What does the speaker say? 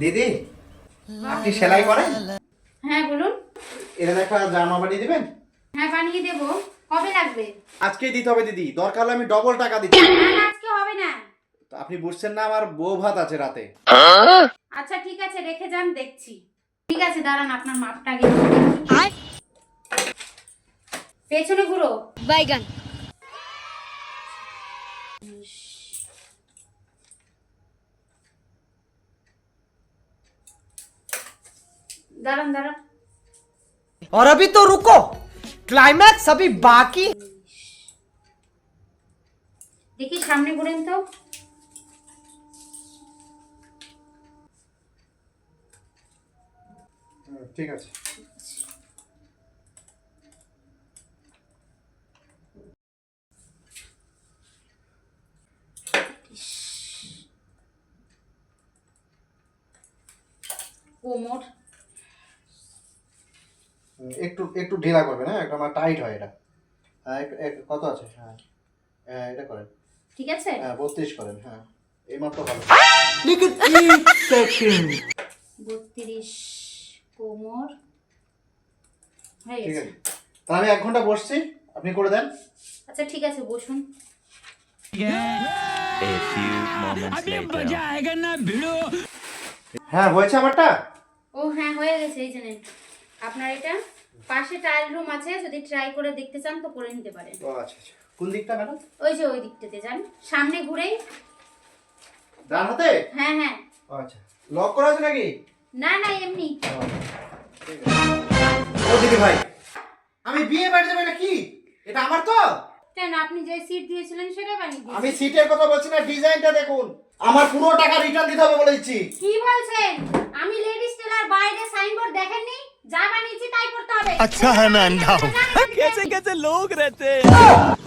দিদি আপনি সেলাই করেন? হ্যাঁ বলুন। এরকম একটা জামা বানিয়ে দিবেন? হ্যাঁ বানিয়ে দেবো। কবে লাগবে? আজকেই দিতে হবে দিদি, দরকার হলে আমি ডবল টাকা দিচ্ছি। না না, আজকে হবে না। তো আপনি বুঝছেন না, আমার বউ ভাত আছে রাতে। আচ্ছা ঠিক আছে, রেখে যান, দেখছি। ঠিক আছে দাঁড়ান, আপনার মাপটা আগে নিয়ে দেখি। পেছনে ঘুরো। বাইগান। দাঁড়ান দাঁড়ান। और अभी तो रुको, क्लाइमैक्स अभी बाकी। দেখি সামনে ঘুরেন তো। ঠিক আছে। কোমর। একটু একটু ঢিলা করবেন, হ্যাঁ একদম টাইট হয় এটা। হ্যাঁ কত আছে? হ্যাঁ হ্যাঁ এটা করেন। ঠিক আছে। হ্যাঁ 32 করেন। হ্যাঁ এই মাত্র ভালো। लेकिन एक सेकंड 32 কোমর হয়ে ঠিক গেছে। আছে, তাহলে আমি 1 ঘন্টা বসছি, আপনি করে দেন। আচ্ছা ঠিক আছে, বসুন। A few moments later. হ্যাঁ হয়েছে আমারটা। ও হ্যাঁ হয়ে গেছে, এই যে নেন। আপনার এটা পাশে ট্রায়াল রুম আছে, যদি ট্রাই করে দেখতে চান তো করে নিতে পারেন। ও আচ্ছা আচ্ছা, কোন দিকটা ম্যাডাম? ওই যে ওই দিকটাতে যান, সামনে ঘুরেই। ডান হাতে? হ্যাঁ হ্যাঁ। ও আচ্ছা, লক করা আছে নাকি? না না, এমনি। ঠিক আছে। ও দিদি ভাই, আমি বিয়ে বাড়ি যাবে নাকি? এটা আমার তো। কেন, আপনি যে সিট দিয়েছিলেন সেটা বানিয়ে দিয়েছি। আমি সিটের কথা বলছি না, ডিজাইনটা দেখুন। আমার পুরো টাকা রিটার্ন দিতে হবে বলে দিচ্ছি। কি বলছেন? আমি লেডিস টেলার, বাইরে সাইনবোর্ড দেখেননি? যা বানিয়েছি তাই করতে হবে। अच्छा है मैं अंधा हूँ। कैसे कैसे लोग रहते हैं।